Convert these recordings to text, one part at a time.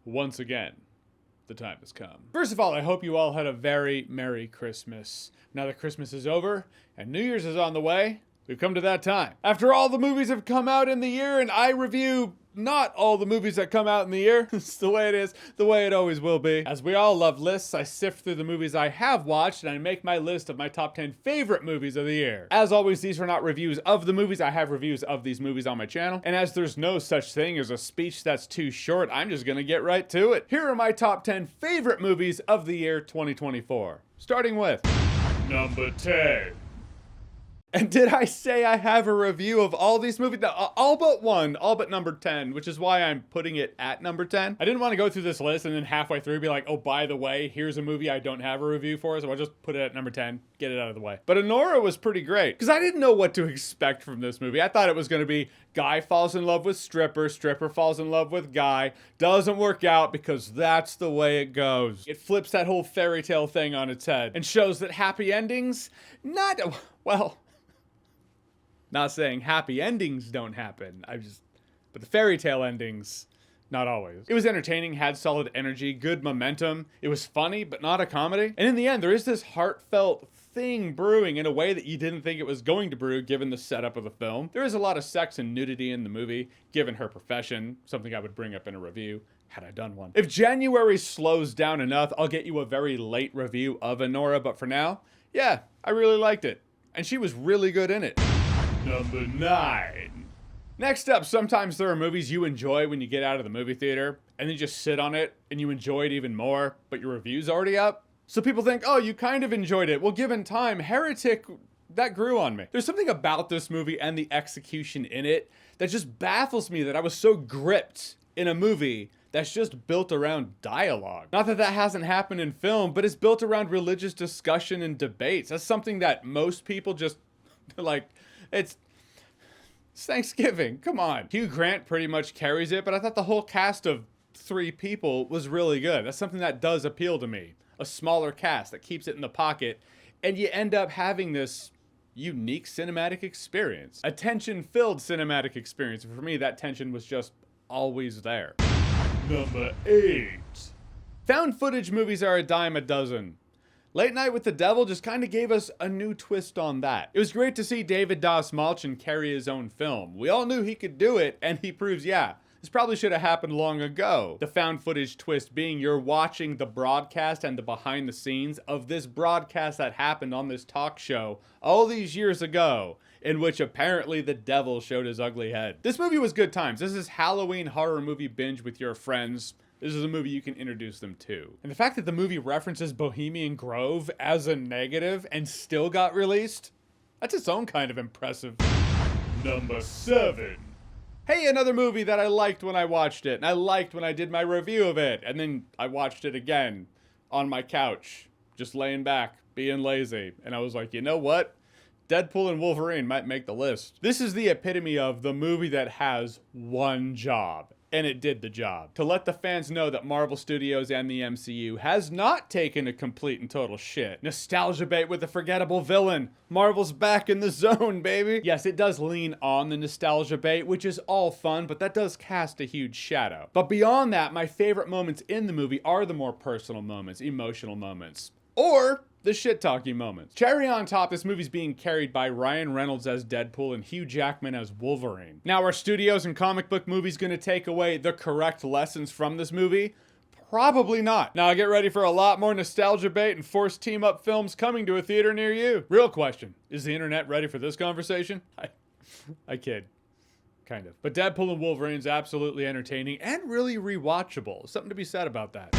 once again, the time has come. First of all, I hope you all had a very Merry Christmas. Now that Christmas is over and New Year's is on the way, we've come to that time. After all the movies have come out in the year and I review not all the movies that come out in the year. It's the way it is, the way it always will be. As we all love lists, I sift through the movies I have watched and I make my list of my top 10 favorite movies of the year. As always, these are not reviews of the movies. I have reviews of these movies on my channel. And as there's no such thing as a speech that's too short, I'm just gonna get right to it. Here are my top 10 favorite movies of the year 2024. Starting with number 10. And did I say I have a review of all these movies? No, all but one, all but number 10, which is why I'm putting it at number 10. I didn't want to go through this list and then halfway through be like, oh, by the way, here's a movie I don't have a review for, so I'll just put it at number 10, get it out of the way. But Anora was pretty great, because I didn't know what to expect from this movie. I thought it was going to be guy falls in love with stripper, stripper falls in love with guy, doesn't work out because that's the way it goes. It flips that whole fairy tale thing on its head and shows that happy endings, well, not saying happy endings don't happen. But the fairy tale endings, not always. It was entertaining, had solid energy, good momentum. It was funny, but not a comedy. And in the end, there is this heartfelt thing brewing in a way that you didn't think it was going to brew given the setup of the film. There is a lot of sex and nudity in the movie, given her profession, something I would bring up in a review had I done one. If January slows down enough, I'll get you a very late review of Anora, but for now, yeah, I really liked it. And she was really good in it. Number 9. Next up, sometimes there are movies you enjoy when you get out of the movie theater, and then you just sit on it, and you enjoy it even more, but your review's already up. So people think, oh, you kind of enjoyed it. Well, given time, Heretic, that grew on me. There's something about this movie and the execution in it that just baffles me that I was so gripped in a movie that's just built around dialogue. Not that that hasn't happened in film, but it's built around religious discussion and debates. That's something that most people just, like, it's Thanksgiving, come on. Hugh Grant pretty much carries it, but I thought the whole cast of 3 people was really good. That's something that does appeal to me. A smaller cast that keeps it in the pocket, and you end up having this unique cinematic experience. A tension-filled cinematic experience. And for me, that tension was just always there. Number 8. Found footage movies are a dime a dozen. Late Night with the Devil just kind of gave us a new twist on that. It was great to see David Malchin carry his own film. We all knew he could do it, and he proves, yeah, this probably should have happened long ago. The found footage twist being you're watching the broadcast and the behind the scenes of this broadcast that happened on this talk show all these years ago, in which apparently the devil showed his ugly head. This movie was good times. This is Halloween horror movie binge with your friends. This is a movie you can introduce them to. And the fact that the movie references Bohemian Grove as a negative and still got released, that's its own kind of impressive. Number 7. Hey, another movie that I liked when I watched it, and I liked when I did my review of it, and then I watched it again on my couch, just laying back, being lazy, and I was like, you know what? Deadpool and Wolverine might make the list. This is the epitome of the movie that has one job. And it did the job. To let the fans know that Marvel Studios and the MCU has not taken a complete and total shit. Nostalgia bait with a forgettable villain. Marvel's back in the zone, baby. Yes, it does lean on the nostalgia bait, which is all fun, but that does cast a huge shadow. But beyond that, my favorite moments in the movie are the more personal moments, emotional moments. Or the shit-talking moments. Cherry on top, this movie's being carried by Ryan Reynolds as Deadpool and Hugh Jackman as Wolverine. Now, are studios and comic book movies gonna take away the correct lessons from this movie? Probably not. Now, get ready for a lot more nostalgia bait and forced team-up films coming to a theater near you. Real question, is the internet ready for this conversation? I kid. Kind of. But Deadpool and Wolverine's absolutely entertaining and really rewatchable. Something to be said about that.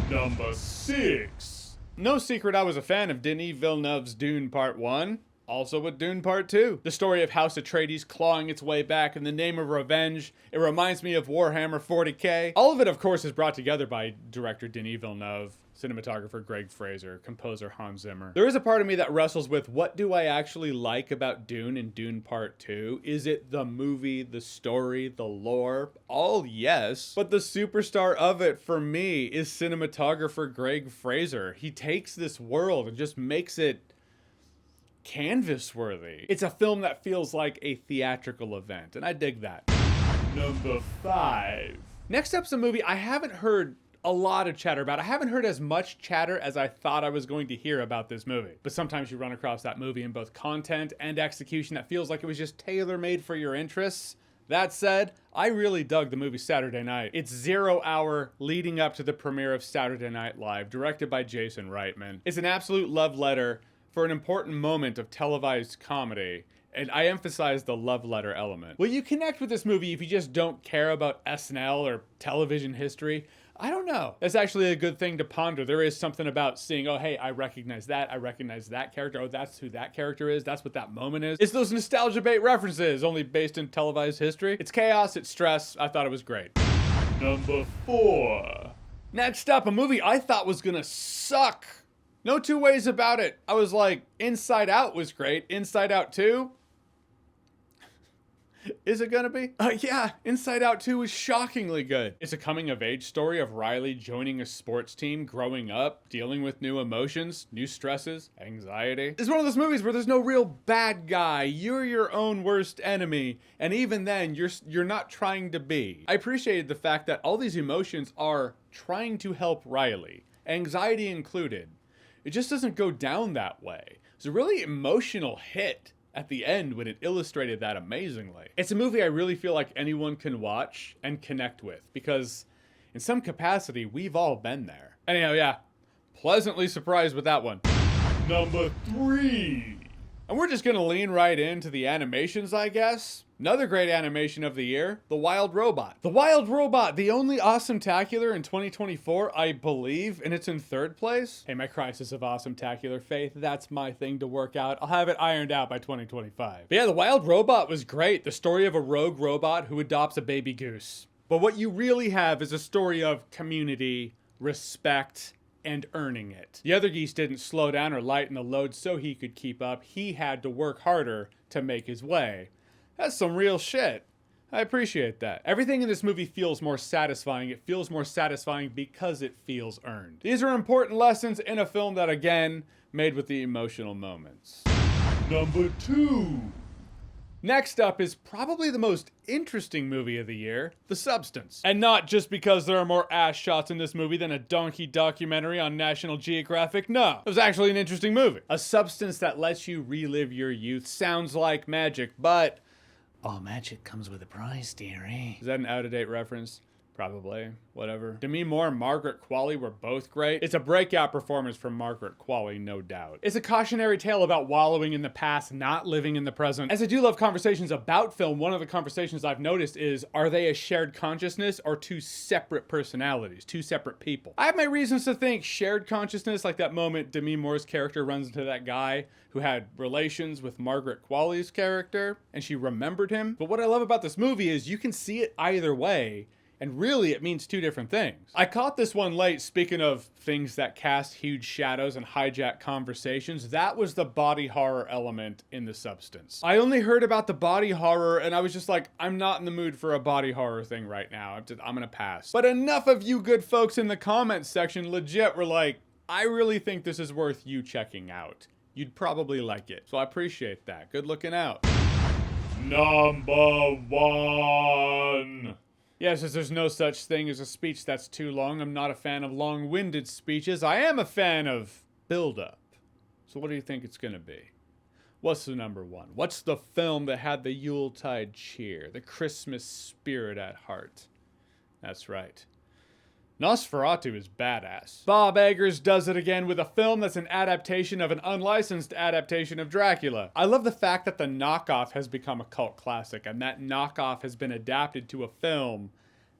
Number 6. No secret I was a fan of Denis Villeneuve's Dune Part 1, also with Dune Part 2. The story of House Atreides clawing its way back in the name of revenge. It reminds me of Warhammer 40k. All of it, of course, is brought together by director Denis Villeneuve, cinematographer Greg Fraser, composer Hans Zimmer. There is a part of me that wrestles with what do I actually like about Dune and Dune Part 2? Is it the movie, the story, the lore? All yes. But the superstar of it for me is cinematographer Greg Fraser. He takes this world and just makes it canvas worthy. It's a film that feels like a theatrical event, and I dig that. Number 5. Next up's a movie I haven't heard a lot of chatter about. I haven't heard as much chatter as I thought I was going to hear about this movie. But sometimes you run across that movie in both content and execution that feels like it was just tailor-made for your interests. That said, I really dug the movie Saturday Night. It's 0 hour leading up to the premiere of Saturday Night Live, directed by Jason Reitman. It's an absolute love letter for an important moment of televised comedy. And I emphasize the love letter element. Will you connect with this movie if you just don't care about SNL or television history? I don't know. That's actually a good thing to ponder. There is something about seeing, oh, hey, I recognize that character. Oh, that's who that character is. That's what that moment is. It's those nostalgia bait references, only based in televised history. It's chaos, it's stress. I thought it was great. Number 4. Next up, a movie I thought was gonna suck. No two ways about it. I was like, Inside Out was great. Inside Out 2? Is it gonna be? Yeah, Inside Out 2 is shockingly good. It's a coming-of-age story of Riley joining a sports team, growing up, dealing with new emotions, new stresses, anxiety. It's one of those movies where there's no real bad guy. You're your own worst enemy, and even then, you're not trying to be. I appreciated the fact that all these emotions are trying to help Riley, anxiety included. It just doesn't go down that way. It's a really emotional hit at the end when it illustrated that amazingly. It's a movie I really feel like anyone can watch and connect with because in some capacity, we've all been there. Anyhow, yeah, pleasantly surprised with that one. Number 3. And we're just gonna lean right into the animations, I guess. Another great animation of the year, The Wild Robot. The Wild Robot, the only awesome-tacular in 2024, I believe, and it's in 3rd place. Hey, my crisis of awesome-tacular faith, that's my thing to work out. I'll have it ironed out by 2025. But yeah, The Wild Robot was great. The story of a rogue robot who adopts a baby goose. But what you really have is a story of community, respect, and earning it. The other geese didn't slow down or lighten the load so he could keep up. He had to work harder to make his way. That's some real shit. I appreciate that. Everything in this movie feels more satisfying. It feels more satisfying because it feels earned. These are important lessons in a film that, again, made with the emotional moments. Number 2. Next up is probably the most interesting movie of the year, The Substance. And not just because there are more ass shots in this movie than a donkey documentary on National Geographic. No, it was actually an interesting movie. A substance that lets you relive your youth. Sounds like magic, but all magic comes with a price, dearie. Is that an out-of-date reference? Probably. Whatever. Demi Moore and Margaret Qualley were both great. It's a breakout performance from Margaret Qualley, no doubt. It's a cautionary tale about wallowing in the past, not living in the present. As I do love conversations about film, one of the conversations I've noticed is, are they a shared consciousness or two separate personalities, two separate people? I have my reasons to think shared consciousness, like that moment Demi Moore's character runs into that guy who had relations with Margaret Qualley's character, and she remembered him. But what I love about this movie is you can see it either way, and really, it means two different things. I caught this one late, speaking of things that cast huge shadows and hijack conversations. That was the body horror element in The Substance. I only heard about the body horror, and I was just like, I'm not in the mood for a body horror thing right now. I'm gonna pass. But enough of you good folks in the comments section legit were like, I really think this is worth you checking out. You'd probably like it. So I appreciate that. Good looking out. Number 1. Yes, as there's no such thing as a speech that's too long. I'm not a fan of long-winded speeches. I am a fan of build-up. So what do you think it's gonna be? What's the number 1? What's the film that had the Yuletide cheer, the Christmas spirit at heart? That's right. Nosferatu is badass. Bob Eggers does it again with a film that's an adaptation of an unlicensed adaptation of Dracula. I love the fact that the knockoff has become a cult classic, and that knockoff has been adapted to a film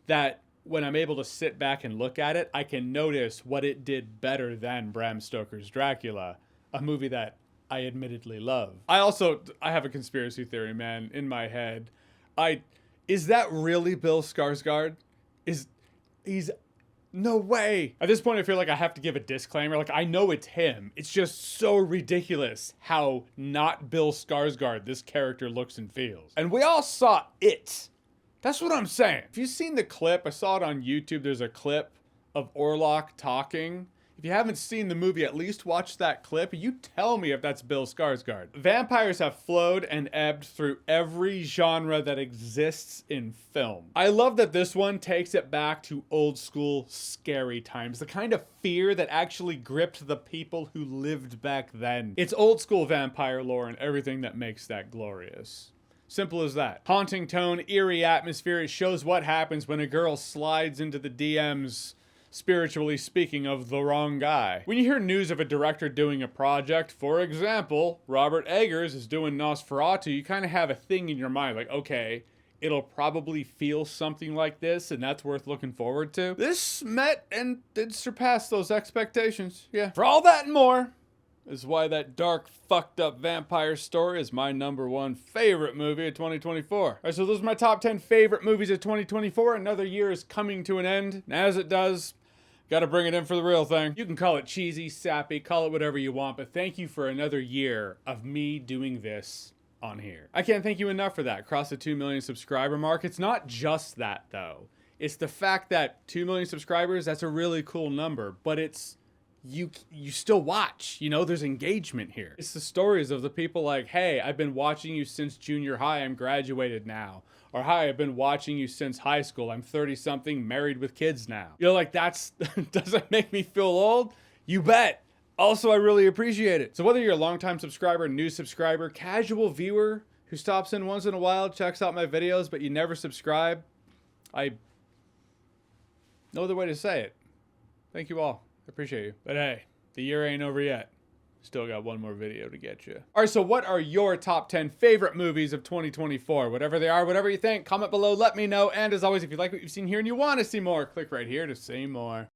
that, when I'm able to sit back and look at it, I can notice what it did better than Bram Stoker's Dracula, a movie that I admittedly love. I have a conspiracy theory, man, in my head. Is that really Bill Skarsgård? He's no way. At this point, I feel like I have to give a disclaimer. Like, I know it's him. It's just so ridiculous how not Bill Skarsgård this character looks and feels. And we all saw it. That's what I'm saying. If you've seen the clip, I saw it on YouTube. There's a clip of Orlok talking, If you haven't seen the movie, at least watch that clip. You tell me if that's Bill Skarsgård. Vampires have flowed and ebbed through every genre that exists in film. I love that this one takes it back to old school scary times, the kind of fear that actually gripped the people who lived back then. It's old school vampire lore and everything that makes that glorious. Simple as that. Haunting tone, eerie atmosphere. It shows what happens when a girl slides into the DMs, spiritually speaking, of the wrong guy. When you hear news of a director doing a project, for example, Robert Eggers is doing Nosferatu, you kind of have a thing in your mind like, okay, it'll probably feel something like this, and that's worth looking forward to. This met and did surpass those expectations. Yeah. For all that and more is why that dark, fucked up vampire story is my #1 favorite movie of 2024. All right, so those are my top 10 favorite movies of 2024. Another year is coming to an end, and as it does, gotta bring it in for the real thing. You can call it cheesy, sappy, call it whatever you want, but thank you for another year of me doing this on here. I can't thank you enough for that. Cross the 2 million subscriber mark. It's not just that, though. It's the fact that 2 million subscribers, that's a really cool number, but it's you still watch, you know, there's engagement here. It's the stories of the people like, hey, I've been watching you since junior high, I'm graduated now. Or, hi, I've been watching you since high school, I'm 30-something, married with kids now. You know, like, that's, does it make me feel old? You bet. Also, I really appreciate it. So whether you're a longtime subscriber, new subscriber, casual viewer who stops in once in a while, checks out my videos, but you never subscribe, no other way to say it. Thank you all. I appreciate you. But hey, the year ain't over yet. Still got one more video to get you. All right, so what are your top 10 favorite movies of 2024? Whatever they are, whatever you think, comment below, let me know. And as always, if you like what you've seen here and you want to see more, click right here to see more.